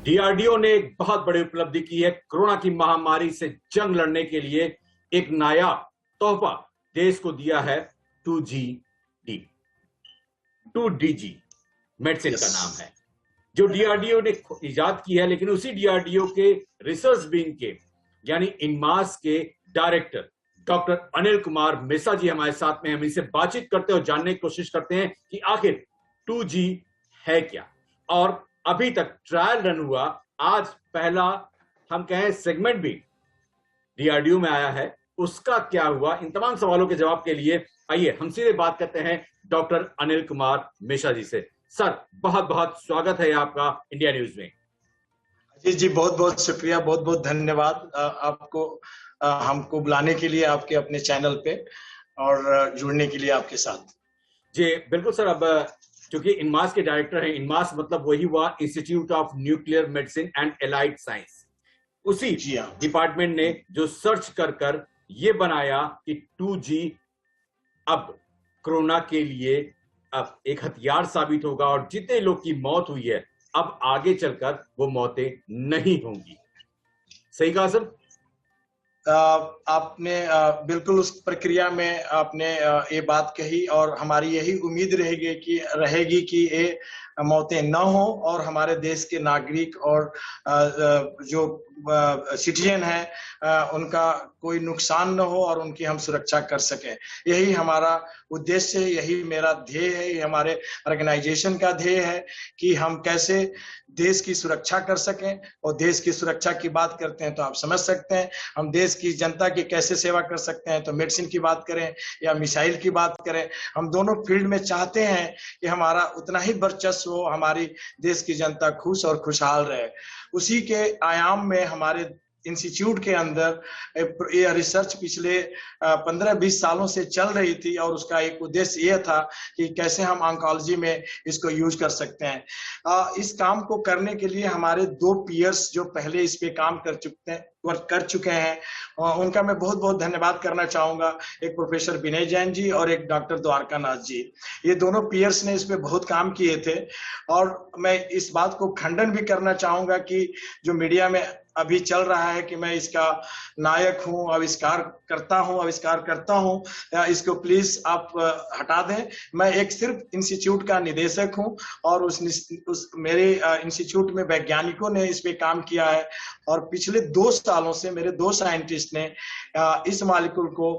DRDO ने एक बहुत बड़ी उपलब्धि की है। कोरोना की महामारी से जंग लड़ने के लिए एक नया तोहफा देश को दिया है। 2G D 2DG medicine yes. का नाम है, जो डीआरडीओ ने इजाद की है। लेकिन उसी डीआरडीओ के रिसर्च विंग के यानी इनमास के डायरेक्टर डॉक्टर अनिल कुमार मिश्रा जी हमारे साथ में। हम इनसे बातचीत करते हैं और जानने की कोशिश करते हैं कि आखिर 2G है क्या, और अभी तक ट्रायल रन हुआ, आज पहला हम कहें सेगमेंट भी डीआरडीओ में आया है, उसका क्या हुआ, इन तमाम सवालों के जवाब के लिए आइए हम सीधे बात करते हैं डॉक्टर अनिल कुमार मिश्रा जी से। सर, बहुत बहुत स्वागत है आपका इंडिया न्यूज में। जी जी, बहुत बहुत शुक्रिया, बहुत बहुत धन्यवाद आपको हमको बुलाने के लिए आपके अपने चैनल पे और जुड़ने के लिए आपके साथ। जी बिल्कुल सर। अब क्योंकि इनमास के डायरेक्टर हैं, इनमास मतलब वही हुआ institute of nuclear medicine and allied science, उसी जी हाँ। डिपार्टमेंट ने जो सर्च कर कर ये बनाया कि 2G अब कोरोना के लिए अब एक हथियार साबित होगा, और जितने लोग की मौत हुई है अब आगे चलकर वो मौतें नहीं होंगी। सही कहा सर? आपने बिल्कुल उस प्रक्रिया में आपने ये बात कही, और हमारी यही उम्मीद रहेगी कि ये मौतें न हो और हमारे देश के नागरिक और जो सिटीजन हैं उनका कोई नुकसान न हो और उनकी हम सुरक्षा कर सकें। यही हमारा उद्देश्य है, यही मेरा ध्येय है, ये हमारे ऑर्गेनाइजेशन का ध्येय है कि हम कैसे देश की सुरक्षा कर सकें। और देश की सुरक्षा की बात करते हैं तो आप समझ सकते हैं हम देश की जनता की कैसे सेवा कर सकते हैं। तो मेडिसिन की बात करें या मिसाइल की बात करें, हम दोनों फील्ड में चाहते हैं कि हमारा उतना ही वर्चस्व हो, हमारी देश की जनता खुश और खुशहाल रहे। उसी के आयाम में हमारे इंस्टीट्यूट के अंदर ये रिसर्च पिछले 15-20 सालों से चल रही थी, और उसका एक उद्देश्य ये था कि कैसे हम ऑन्कोलॉजी में इसको यूज कर सकते हैं। इस काम को करने के लिए हमारे 2 पीयर्स जो पहले इस पे काम कर चुके हैं, उनका मैं बहुत बहुत धन्यवाद करना चाहूंगा। एक प्रोफेसर विनय जैन जी और एक डॉक्टर द्वारका नाथ जी। ये दोनों पीयर्स ने इस पे बहुत काम किए थे, और मैं इस बात को खंडन भी करना चाहूंगा कि जो मीडिया में अभी चल रहा है कि मैं इसका नायक हूं, आविष्कार करता हूं, इसको प्लीज आप हटा दें। मैं एक सिर्फ इंस्टीट्यूट का निदेशक हूं, और उस मेरे इंस्टीट्यूट में वैज्ञानिकों ने इस पे काम किया है, और पिछले 2 सालों से मेरे 2 साइंटिस्ट ने इस मॉलिक्यूल को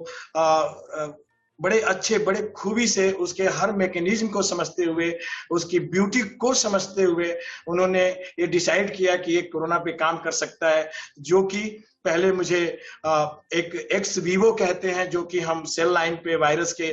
बड़े खूबी से उसके हर मैकेनिज्म को समझते हुए, उसकी ब्यूटी को समझते हुए उन्होंने ये डिसाइड किया कि ये कोरोना पे काम कर सकता है। जो कि पहले मुझे एक एक्स वीवो कहते हैं, जो कि हम सेल लाइन पे वायरस के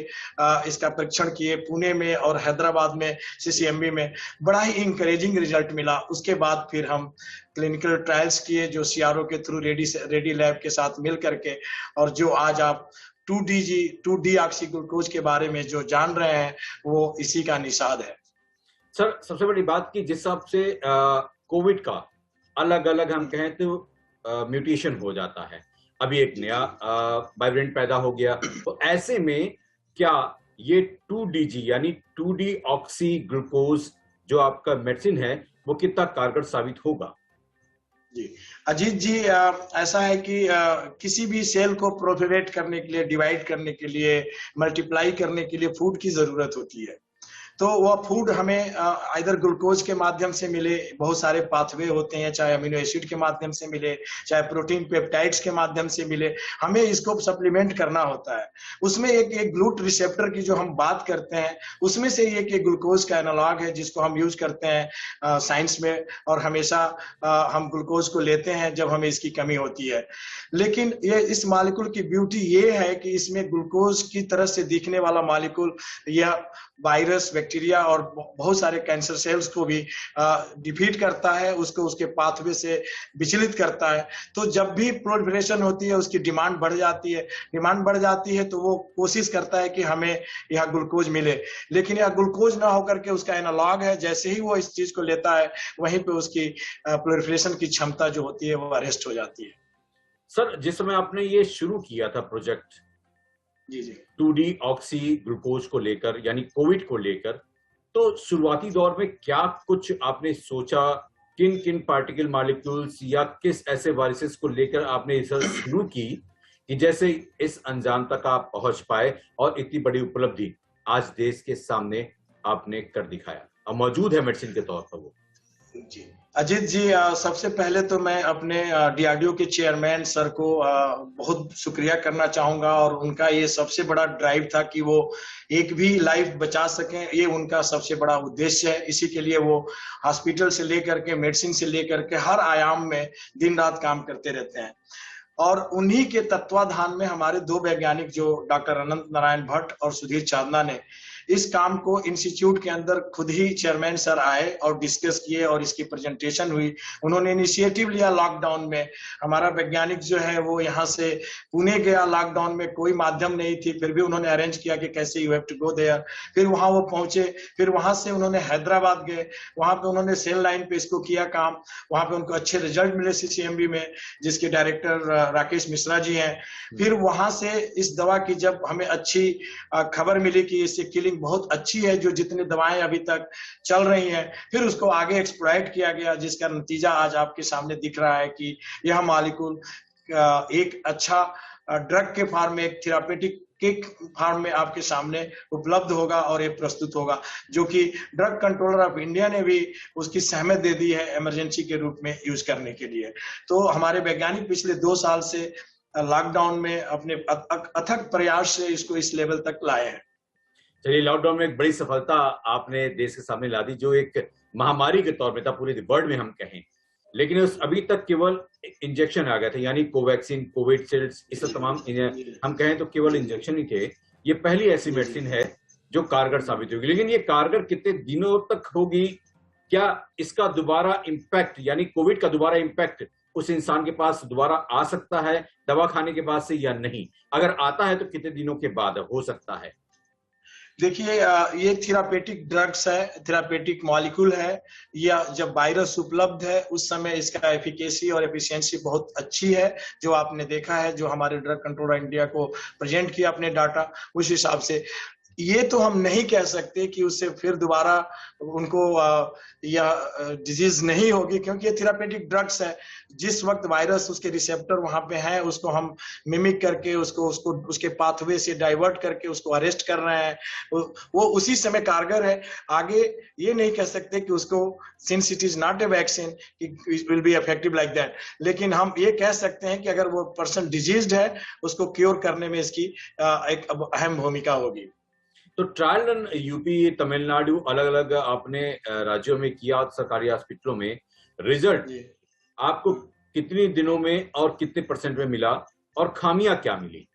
इसका परीक्षण किए पुणे में और हैदराबाद में सीसीएमबी में। बड़ा ही इंकरेजिंग रिजल्ट मिला। उसके बाद फिर हम क्लिनिकल ट्रायल्स किए जो सीआरओ के थ्रू रेडी लैब के साथ मिल करके, और जो आज आप 2 ऑक्सी ग्लूकोज के बारे में जो जान रहे हैं वो इसी का निषाद है। सर, सबसे बड़ी बात की जिस हिसाब से कोविड का अलग अलग हम कहें तो म्यूटेशन हो जाता है, अभी एक नया वाइब्रेंट पैदा हो गया, तो ऐसे में क्या ये 2DG यानी 2D ऑक्सी ग्लूकोज जो आपका मेडिसिन है वो कितना कारगर साबित होगा? जी अजीत जी, ऐसा है कि किसी भी सेल को प्रोलिफरेट करने के लिए, डिवाइड करने के लिए, मल्टीप्लाई करने के लिए फूड की जरूरत होती है। तो वह फूड हमें इधर ग्लूकोज के माध्यम से मिले, बहुत सारे पाथवे होते हैं, चाहे अमीनो एसिड के माध्यम से मिले, चाहे प्रोटीन पेप्टाइड्स के माध्यम से मिले, हमें इसको सप्लीमेंट करना होता है। उसमें एक ग्लूट रिसेप्टर की जो हम बात करते हैं, उसमें से एक ग्लूकोज का एनालॉग है जिसको हम यूज करते हैं साइंस में, और हमेशा हम ग्लूकोज को लेते हैं जब हमें इसकी कमी होती है। लेकिन ये इस मॉलिक्यूल की ब्यूटी ये है कि इसमें ग्लूकोज की तरह से दिखने वाला मॉलिक्यूल यह वायरस, बैक्टीरिया और बहुत सारे कैंसर सेल्स को भी डिफीट करता है, उसको उसके पाथवे से विचलित करता है। तो जब भी प्रोलिफरेशन होती है उसकी डिमांड बढ़ जाती है तो वो कोशिश करता है कि हमें यह ग्लूकोज मिले, लेकिन यह ग्लूकोज ना होकर के उसका एनालॉग है। जैसे ही वो इस चीज को लेता है वहीं पे उसकी प्रोलिफरेशन की क्षमता जो होती है वो अरेस्ट हो जाती है। सर, जिस समय आपने ये शुरू किया था प्रोजेक्ट जी जी 2D ऑक्सी ग्लूकोज को लेकर यानी कोविड को लेकर, तो शुरुआती दौर में क्या कुछ आपने सोचा, किन किन पार्टिकल मॉलिक्यूल्स या किस ऐसे वायरसेस को लेकर आपने रिसर्च शुरू की कि जैसे इस अंजाम तक आप पहुंच पाए और इतनी बड़ी उपलब्धि आज देश के सामने आपने कर दिखाया और मौजूद है मेडिसिन के तौर पर वो? जी अजीत जी, सबसे पहले तो मैं अपने डीआरडीओ के चेयरमैन सर को बहुत शुक्रिया करना चाहूंगा, और उनका ये सबसे बड़ा ड्राइव था कि वो एक भी लाइफ बचा सकें, ये उनका सबसे बड़ा उद्देश्य है। इसी के लिए वो हॉस्पिटल से लेकर के मेडिसिन से लेकर के हर आयाम में दिन रात काम करते रहते हैं। और उन्हीं के तत्वाधान में हमारे दो वैज्ञानिक जो डॉक्टर अनंत नारायण भट्ट और सुधीर चांदना ने इस काम को इंस्टीट्यूट के अंदर खुद ही चेयरमैन सर आए और डिस्कस किए और इसकी प्रेजेंटेशन हुई। उन्होंने इनिशिएटिव लिया लॉकडाउन में। हमारा वैज्ञानिक जो है वो यहाँ से पुणे गया, लॉकडाउन में कोई माध्यम नहीं थी, फिर भी उन्होंने अरेंज किया कि कैसे you have to go there. फिर वहां वो पहुंचे, फिर वहां से उन्होंने हैदराबाद गए, वहां पे उन्होंने सेल लाइन पे इसको किया काम। वहां पे उनको अच्छे रिजल्ट मिले सीसीएमबी में, जिसके डायरेक्टर राकेश मिश्रा जी हैं। फिर वहां से इस दवा की जब हमें अच्छी खबर मिली कि इससे किलिंग बहुत अच्छी है, जो जितनी दवाएं अभी तक चल रही हैं, फिर उसको आगे एक्सप्लॉइट किया गया, जिसका नतीजा आज आपके सामने दिख रहा है कि यह मॉलिक्यूल एक अच्छा ड्रग के फॉर्म में, एक थेरापेटिक के फॉर्म में आपके सामने उपलब्ध होगा और ये प्रस्तुत होगा, जो कि ड्रग कंट्रोलर ऑफ इंडिया ने भी उसकी सहमति दे दी है इमरजेंसी के रूप में यूज करने के लिए। तो हमारे वैज्ञानिक पिछले 2 साल से लॉकडाउन में अपने अथक प्रयास से इसको इस लेवल तक लाए हैं। चलिए, लॉकडाउन में एक बड़ी सफलता आपने देश के सामने ला दी, जो एक महामारी के तौर पे था पूरे वर्ल्ड में हम कहें, लेकिन उस अभी तक केवल इंजेक्शन आ गए थे, यानी कोवैक्सीन, कोविशील्ड, इस तमाम हम कहें तो केवल इंजेक्शन ही थे। ये पहली ऐसी मेडिसिन है जो कारगर साबित होगी, लेकिन ये कारगर कितने दिनों तक होगी? क्या इसका दोबारा इम्पैक्ट, यानी कोविड का दोबारा इम्पैक्ट उस इंसान के पास दोबारा आ सकता है दवा खाने के बाद से या नहीं? अगर आता है तो कितने दिनों के बाद हो सकता है? देखिए, ये थेरापेटिक ड्रग्स है, थेरापेटिक मॉलिक्यूल है। या जब वायरस उपलब्ध है उस समय इसका एफिकेसी और एफिशिएंसी बहुत अच्छी है, जो आपने देखा है, जो हमारे ड्रग कंट्रोलर इंडिया को प्रेजेंट किया अपने डाटा, उस हिसाब से ये तो हम नहीं कह सकते कि उससे फिर दोबारा उनको यह डिजीज नहीं होगी, क्योंकि ये थेरापेटिक ड्रग्स है। जिस वक्त वायरस, उसके रिसेप्टर वहां पे हैं, उसको हम मिमिक करके उसको उसके पाथवे से डाइवर्ट करके उसको अरेस्ट कर रहे हैं, वो उसी समय कारगर है। आगे ये नहीं कह सकते कि उसको, since it is not a vaccine, it will be effective like that, लेकिन हम ये कह सकते हैं कि अगर वो पर्सन डिजीज्ड है, उसको क्योर करने में इसकी एक अहम भूमिका होगी। तो ट्रायल रन यूपी, तमिलनाडु, अलग अलग आपने राज्यों में किया, सरकारी हॉस्पिटलों में, रिजल्ट आपको कितने दिनों में और कितने % में मिला, और खामियां क्या मिली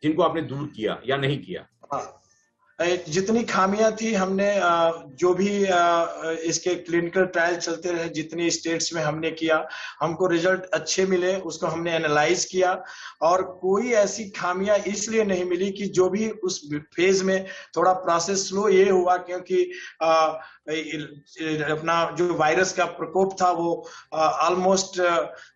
जिनको आपने दूर किया या नहीं किया? जितनी खामियां थी, हमने जो भी इसके क्लिनिकल ट्रायल चलते रहे, जितनी स्टेट्स में हमने किया, हमको रिजल्ट अच्छे मिले, उसको हमने एनालाइज किया, और कोई ऐसी खामियां इसलिए नहीं मिली कि जो भी उस फेज में थोड़ा प्रोसेस स्लो ये हुआ, क्योंकि अपना जो वायरस का प्रकोप था वो ऑलमोस्ट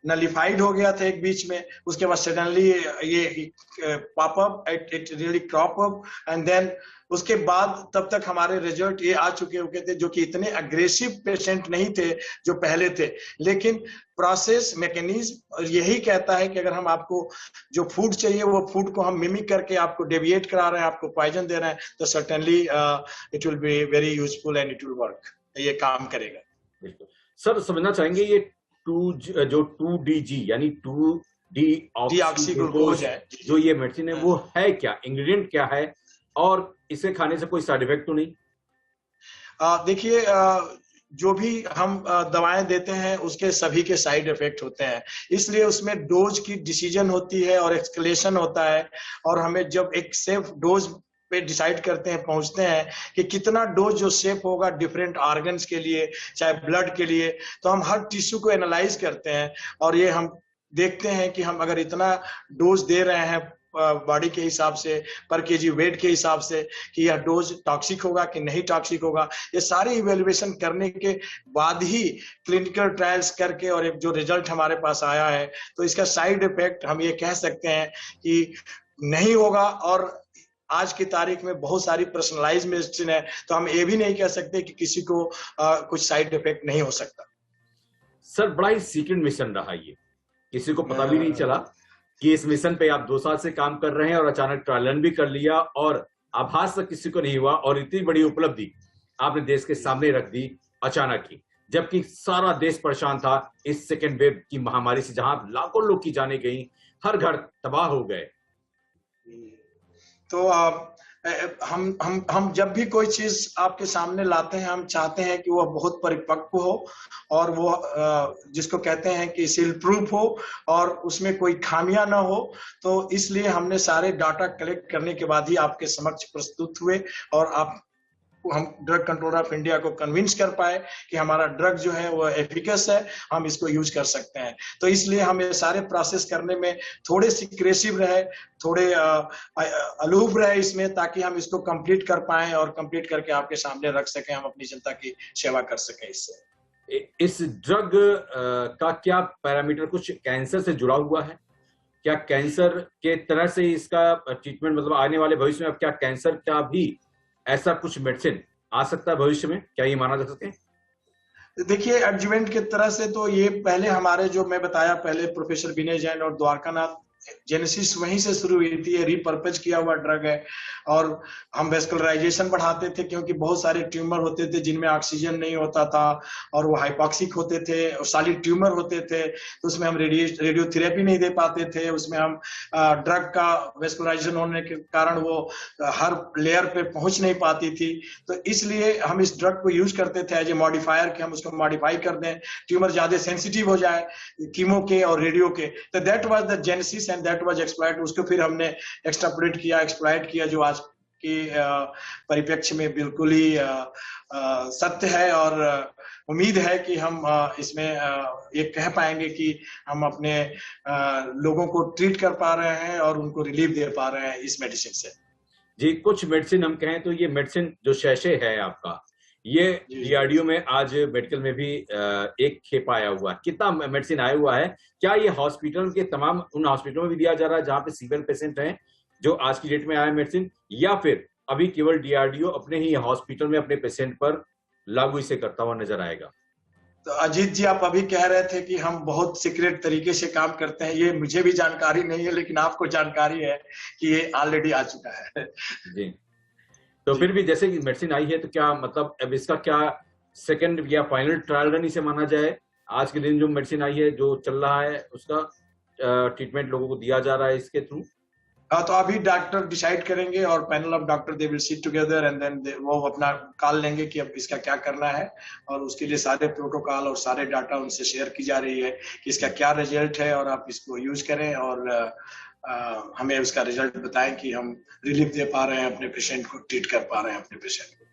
नलिफाइड हो गया था एक बीच में। उसके बाद सडनली ये pop up, it really crop up, and then उसके बाद तब तक हमारे रिजल्ट ये आ चुके थे, जो कि इतने अग्रेसिव पेशेंट नहीं थे जो पहले थे। लेकिन प्रोसेस मैकेनिज्म यही कहता है कि अगर हम आपको जो फूड चाहिए वो फूड को हम मिमिक करके आपको डेविएट करा रहे हैं, आपको पॉइजन दे रहे हैं, तो certainly it will be very useful and it will work, ये काम करेगा। बिल्कुल सर, समझना चाहेंगे ये 2DG यानी 2-डीऑक्सीग्लूकोज है, जो ये मेडिसिन है, वो है क्या, इंग्रेडिएंट क्या है, और इसे खाने से कोई साइड इफेक्ट तो नहीं? देखिए, जो भी हम दवाएं देते हैं उसके सभी के साइड इफेक्ट होते हैं, इसलिए उसमें डोज की डिसीजन होती है और एक्सकेलेशन होता है, और हमें जब एक सेफ डोज पे डिसाइड करते हैं, पहुंचते हैं कि कितना डोज जो सेफ होगा डिफरेंट ऑर्गन्स के लिए, चाहे ब्लड के लिए, तो हम हर टिश्यू को एनालाइज करते हैं, और ये हम देखते हैं कि हम अगर इतना डोज दे रहे हैं बॉडी के हिसाब से, पर केजी वेट के हिसाब से, कि यह डोज टॉक्सिक होगा कि नहीं टॉक्सिक होगा। ये सारी इवेल्युएशन करने के बाद ही क्लिनिकल ट्रायल्स करके, और एक जो रिजल्ट हमारे पास आया है, तो इसका साइड इफेक्ट हम ये कह सकते हैं कि नहीं होगा। और आज की तारीख में बहुत सारी पर्सनलाइज मेडिसिन है, तो हम ये भी नहीं कह सकते कि किसी को कुछ साइड इफेक्ट नहीं हो सकता। सर बड़ा ही सीक्रेट मिशन रहा ये, किसी को पता भी नहीं चला कि इस मिशन पे आप 2 साल से काम कर रहे हैं और अचानक ट्रायल रन भी कर लिया और आभास तक किसी को नहीं हुआ और इतनी बड़ी उपलब्धि आपने देश के सामने रख दी अचानक ही, जबकि सारा देश परेशान था इस सेकेंड वेव की महामारी से, जहां लाखों लोग की जाने गई, हर घर तबाह हो गए। तो हम जब भी कोई चीज आपके सामने लाते हैं, हम चाहते हैं कि वो बहुत परिपक्व हो और वो जिसको कहते हैं कि सील प्रूफ हो और उसमें कोई खामियां ना हो। तो इसलिए हमने सारे डाटा कलेक्ट करने के बाद ही आपके समक्ष प्रस्तुत हुए और हम ड्रग कंट्रोलर ऑफ इंडिया को कन्विंस कर पाए कि हमारा ड्रग जो है वो एफिकस है, हम इसको यूज कर सकते हैं। तो इसलिए हम ये सारे प्रोसेस करने में थोड़े सिक्रेसिव रहे, थोड़े अलूफ रहे इसमें, ताकि हम इसको कंप्लीट कर पाए और कंप्लीट करके आपके सामने रख सकें, हम अपनी जनता की सेवा कर सकें इससे। इस ड्रग का क्या पैरामीटर कुछ कैंसर से जुड़ा हुआ है? क्या कैंसर के तरह से इसका ट्रीटमेंट, मतलब आने वाले भविष्य में अब क्या कैंसर का भी ऐसा कुछ मेडिसिन आ सकता है भविष्य में, क्या ये माना जा सकते हैं? देखिए, एडजुवेंट की तरह से तो ये पहले हमारे जो मैं बताया, पहले प्रोफेसर विनय जैन और द्वारकानाथ, जेनेसिस वहीं से शुरू हुई थी। ये रिपर्पज किया हुआ ड्रग है और हम वेस्कुलराइजेशन बढ़ाते थे क्योंकि बहुत सारे ट्यूमर होते थे जिनमें ऑक्सीजन नहीं होता था और वो हाइपॉक्सिक होते थे और सॉलिड ट्यूमर होते थे, तो उसमें हम रेडियोथेरेपी नहीं दे पाते थे। उसमें हम ड्रग का वेस्कुलराइजेशन होने के कारण वो हर लेयर पे पहुंच नहीं पाती थी, तो इसलिए हम इस ड्रग को यूज करते थे एज ए मॉडिफायर, कि हम उसको मॉडिफाई कर दें, ट्यूमर ज्यादा सेंसिटिव हो जाए कीमो के और रेडियो के। तो that was the genesis and that was exploit. उसको फिर हमने एक्सट्रापोलेट किया, एक्सप्लॉइट किया, जो आज की परिप्रेक्ष्य में बिल्कुल ही सत्य है और उम्मीद है कि हम इसमें ये कह पाएंगे कि हम अपने लोगों को ट्रीट कर पा रहे हैं और उनको रिलीफ दे पा रहे हैं इस मेडिसिन से। जी, कुछ मेडिसिन हम कहें तो ये मेडिसिन जो शैशे है आपका, ये डीआरडीओ में आज मेडिकल में भी एक खेप आया हुआ है। कितना मेडिसिन आया हुआ है? क्या ये हॉस्पिटल के तमाम उन हॉस्पिटलों में भी दिया जा रहा है जहां पे सीवियर पेशेंट हैं, जो आज की डेट में आया मेडिसिन, या फिर अभी केवल डीआरडीओ अपने ही हॉस्पिटल में अपने पेशेंट पर लागू इसे करता हुआ नजर आएगा? तो अजीत जी, आप अभी कह रहे थे कि हम बहुत सीक्रेट तरीके से काम करते हैं, ये मुझे भी जानकारी नहीं है, लेकिन आपको जानकारी है कि ये ऑलरेडी आ चुका है। जी, तो फिर भी जैसे कि मेडिसिन आई है, तो क्या मतलब अब इसका क्या सेकंड या फाइनल ट्रायल रन इसे माना जाए? आज के दिन जो मेडिसिन आई है, जो चल रहा है, उसका ट्रीटमेंट लोगों को दिया जा रहा है इसके थ्रू? हाँ, तो अभी डॉक्टर डिसाइड करेंगे और panel of doctor they will sit together and then वो अपना कॉल लेंगे कि अब इसका क्या करना है, और उसके लिए सारे प्रोटोकॉल और सारे डाटा उनसे शेयर की जा रही है कि इसका क्या रिजल्ट है और आप इसको यूज करें और हमें उसका रिजल्ट बताएं कि हम रिलीफ दे पा रहे हैं अपने पेशेंट को, ट्रीट कर पा रहे हैं अपने पेशेंट को।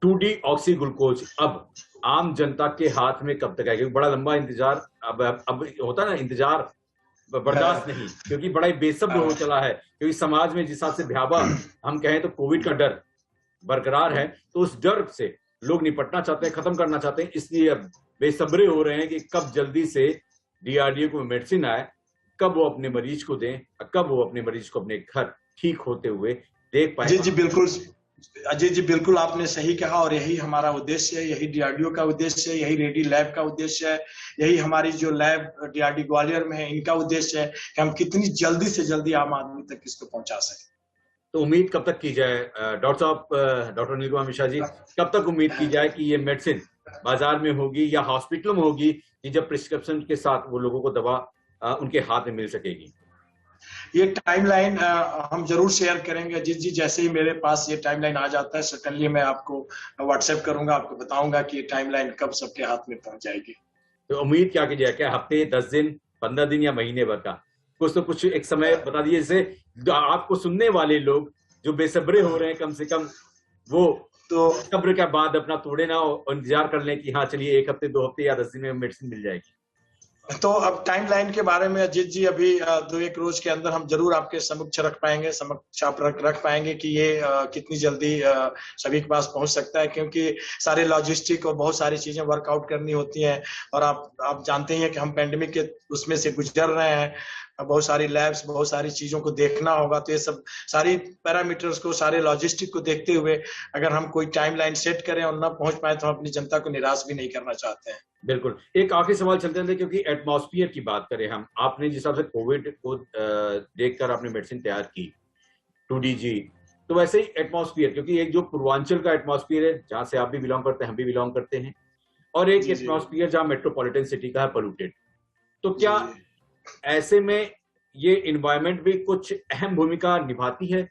2D ऑक्सी ग्लूकोज अब आम जनता के हाथ में कब तक आएगा? बड़ा लंबा इंतजार अब होता ना, इंतजार बर्दाश्त नहीं, क्योंकि बड़ा ही बेसब्र हो चला है, क्योंकि समाज में जिस हिसाब से भयावह हम कहें तो कोविड का डर बरकरार है, तो उस डर से लोग निपटना चाहते हैं, खत्म करना चाहते हैं, इसलिए अब बेसब्रे हो रहे हैं कि कब जल्दी से डीआरडीओ को मेडिसिन आए, कब वो अपने मरीज को दें, कब वो अपने मरीज को अपने घर ठीक होते हुए देख पाए। जी बिल्कुल अजय जी, बिल्कुल आपने सही कहा और यही हमारा उद्देश्य है, यही डीआरडीओ का उद्देश्य है, यही रेडी लैब का उद्देश्य है, यही हमारी जो लैब डीआरडी ग्वालियर में है इनका उद्देश्य है कि हम कितनी जल्दी से जल्दी आम आदमी तक इसको पहुंचा सकें। तो उम्मीद कब तक की जाए डॉक्टर साहब, डॉक्टर अनिल कुमार मिश्रा जी, कब तक उम्मीद की जाए कि ये मेडिसिन बाजार में होगी या हॉस्पिटलों में होगी, कि जब प्रिस्क्रिप्शन के साथ वो लोगों को दवा उनके हाथ में मिल सकेगी? ये टाइमलाइन हम जरूर शेयर करेंगे अजीत जी, जैसे ही मेरे पास ये टाइमलाइन आ जाता है सर्टेनली मैं आपको व्हाट्सएप करूंगा, आपको बताऊंगा कि ये टाइमलाइन कब सबके हाथ में पहुंच जाएगी। तो उम्मीद क्या की जाए, क्या हफ्ते, 10 दिन, 15 दिन या महीने भर का कुछ तो कुछ एक समय बता दीजिए, जिससे आपको सुनने वाले लोग जो बेसब्रे हो रहे हैं, कम से कम वो तो सब्र के बाद अपना तोड़े ना और इंतजार कर लें कि हाँ चलिए 1 हफ्ते, 2 हफ्ते या 10 दिन में मेडिसिन मिल जाएगी। तो अब टाइमलाइन के बारे में अजीत जी अभी 2-1 रोज के अंदर हम जरूर आपके समक्ष रख पाएंगे, समक्ष आप रख पाएंगे कि ये कितनी जल्दी सभी के पास पहुंच सकता है, क्योंकि सारे लॉजिस्टिक और बहुत सारी चीजें वर्कआउट करनी होती हैं और आप जानते ही हैं कि हम पेंडेमिक के उसमें से गुजर रहे हैं, बहुत सारी लैब्स, बहुत सारी चीजों को देखना होगा, तो ये सब सारी पैरामीटर्स को, सारे लॉजिस्टिक को देखते हुए अगर हम कोई टाइमलाइन सेट करें और ना पहुंच पाए तो हम अपनी जनता को निराश भी नहीं करना चाहते हैं। बिल्कुल। एक आखिरी सवाल चलते थे, क्योंकि एटमॉस्फेयर की बात करें हम, आपने जिस हिसाब से कोविड को देखकर आपने मेडिसिन तैयार की 2DG, तो वैसे ही एटमॉस्फेयर, क्योंकि एक जो पूर्वांचल का एटमॉस्फेयर है जहां से आप भी बिलोंग करते हैं, हम भी बिलोंग करते हैं, और एक जी जी एटमॉस्फेयर जहां मेट्रोपॉलिटन सिटी का है पोल्यूटेड, तो जी क्या जी। ऐसे में ये इन्वायरमेंट भी कुछ अहम भूमिका निभाती है?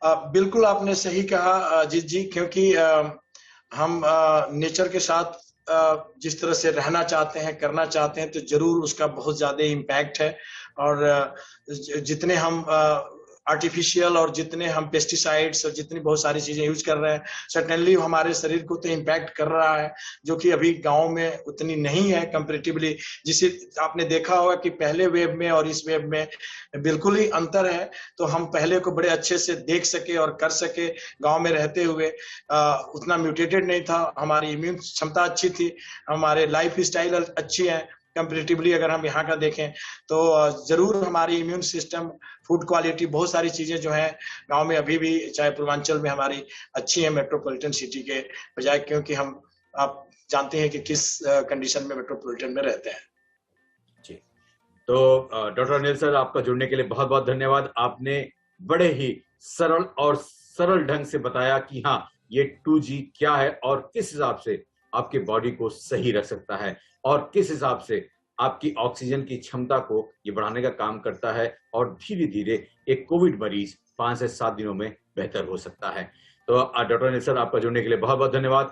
बिल्कुल आपने सही कहा अजीत जी, क्योंकि हम नेचर के साथ जिस तरह से रहना चाहते हैं, करना चाहते हैं, तो ज़रूर उसका बहुत ज़्यादा इम्पैक्ट है। और जितने हम आर्टिफिशियल और जितने हम पेस्टिसाइड्स और जितनी बहुत सारी चीज़ें यूज़ कर रहे हैं, सर्टेनली हमारे शरीर को तो इम्पैक्ट कर रहा है, जो कि अभी गाँव में उतनी नहीं है कंपैरेटिवली। जिसे आपने देखा होगा कि पहले वेव में और इस वेव में बिल्कुल ही अंतर है। तो हम पहले को बड़े अच्छे से देख सके और कर सके गांव में रहते हुए। उतना म्यूटेटेड नहीं था, हमारी इम्यून क्षमता अच्छी थी, हमारे लाइफ स्टाइल अच्छी है कंपेरेटिवली। अगर हम यहाँ का देखें तो जरूर हमारी इम्यून सिस्टम, फूड क्वालिटी, बहुत सारी चीजें जो है गांव में अभी भी, चाहे पूर्वांचल में हमारी अच्छी है मेट्रोपॉलिटन सिटी के बजाय, क्योंकि हम, आप जानते हैं कि किस कंडीशन में मेट्रोपॉलिटन में रहते हैं। जी। तो डॉक्टर अनिल सर, आपका जुड़ने के लिए बहुत बहुत धन्यवाद। आपने बड़े ही सरल और सरल ढंग से बताया कि हाँ, ये 2G क्या है और किस हिसाब से आपके बॉडी को सही रख सकता है, और किस हिसाब से आपकी ऑक्सीजन की क्षमता को ये बढ़ाने का काम करता है, और धीरे धीरे एक कोविड मरीज 5 से 7 दिनों में बेहतर हो सकता है। तो डॉक्टर अनिल सर, आपका जुड़ने के लिए बहुत बहुत धन्यवाद।